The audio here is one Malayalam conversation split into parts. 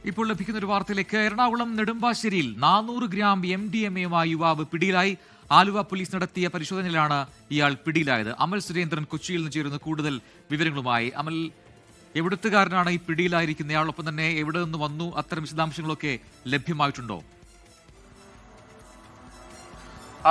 ഇപ്പോൾ ലഭിക്കുന്ന ഒരു വാർത്തയിലേക്ക്. എറണാകുളം നെടുമ്പാശ്ശേരിയിൽ 400 ഗ്രാം MDMA-യുമായി യുവാവ് പിടിയിലായി. ആലുവ പോലീസ് നടത്തിയ പരിശോധനയിലാണ് ഇയാൾ പിടിയിലായത്. അമൽ സുരേന്ദ്രൻ കൊച്ചിയിൽ നിന്ന് ചേരുന്ന കൂടുതൽ വിവരങ്ങളുമായി. അമൽ, എവിടുത്തുകാരനാണ് ഈ പിടിയിലായിരിക്കുന്നയാൾ? ഒപ്പം തന്നെ എവിടെ നിന്ന് വന്നു? അത്തരം വിശദാംശങ്ങളൊക്കെ ലഭ്യമായിട്ടുണ്ടോ?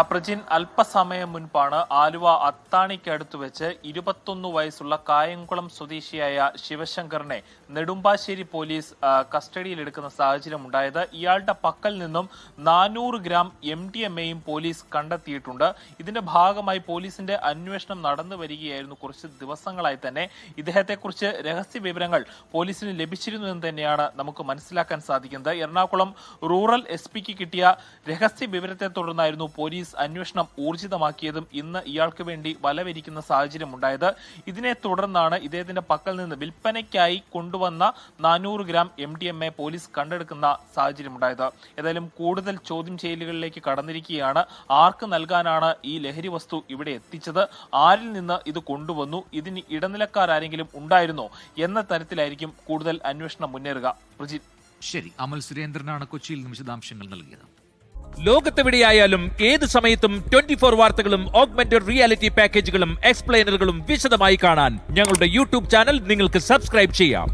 പ്രജിൻ, അല്പസമയം മുൻപാണ് ആലുവ അത്താണിക്കടുത്ത് വെച്ച് 21 വയസ്സുള്ള കായംകുളം സ്വദേശിയായ ശിവശങ്കറിനെ നെടുമ്പാശ്ശേരി പോലീസ് കസ്റ്റഡിയിലെടുക്കുന്ന സാഹചര്യം ഉണ്ടായത്. ഇയാളുടെ പക്കൽ നിന്നും 400 ഗ്രാം MDMA-യും പോലീസ് കണ്ടെത്തിയിട്ടുണ്ട്. ഇതിന്റെ ഭാഗമായി പോലീസിന്റെ അന്വേഷണം നടന്നു വരികയായിരുന്നു. കുറച്ച് ദിവസങ്ങളായി തന്നെ ഇദ്ദേഹത്തെക്കുറിച്ച് രഹസ്യ വിവരങ്ങൾ പോലീസിന് ലഭിച്ചിരുന്നു എന്ന് തന്നെയാണ് നമുക്ക് മനസ്സിലാക്കാൻ സാധിക്കുന്നത്. എറണാകുളം റൂറൽ SP-ക്ക് കിട്ടിയ രഹസ്യ വിവരത്തെ തുടർന്നായിരുന്നു പോലീസ് അന്വേഷണം ഊർജിതമാക്കിയതും ഇന്ന് ഇയാൾക്ക് വേണ്ടി വലവരിക്കുന്ന സാഹചര്യം ഉണ്ടായത്. ഇതിനെ തുടർന്നാണ് ഇദ്ദേഹത്തിന്റെ പക്കൽ നിന്ന് വിൽപ്പനയ്ക്കായി കൊണ്ടുവന്ന 400 ഗ്രാം MDMA പോലീസ് കണ്ടെടുക്കുന്ന സാഹചര്യം ഉണ്ടായത്. ഏതായാലും കൂടുതൽ ചോദ്യം ചെയ്യലുകളിലേക്ക് കടന്നിരിക്കുകയാണ്. ആർക്ക് നൽകാനാണ് ഈ ലഹരി വസ്തു ഇവിടെ എത്തിച്ചത്? ആരിൽ നിന്ന് ഇത് കൊണ്ടുവന്നു? ഇതിന് ഇടനിലക്കാരെങ്കിലും ഉണ്ടായിരുന്നോ എന്ന തരത്തിലായിരിക്കും കൂടുതൽ അന്വേഷണം മുന്നേറുക. പ്രജിത്. ശരി, അമൽ സുരേന്ദ്രനാണ് കൊച്ചിയിൽ നിന്ന് വിശദാംശങ്ങൾ നൽകിയത്. ലോകത്തെവിടെയായാലും ഏത് സമയത്തും 24 വാർത്തകളും ഓഗ്മെന്റഡ് റിയാലിറ്റി പാക്കേജുകളും എക്സ്പ്ലെയിനറുകളും വിശദമായി കാണാൻ ഞങ്ങളുടെ യൂട്യൂബ് ചാനൽ നിങ്ങൾക്ക് സബ്സ്ക്രൈബ് ചെയ്യാം.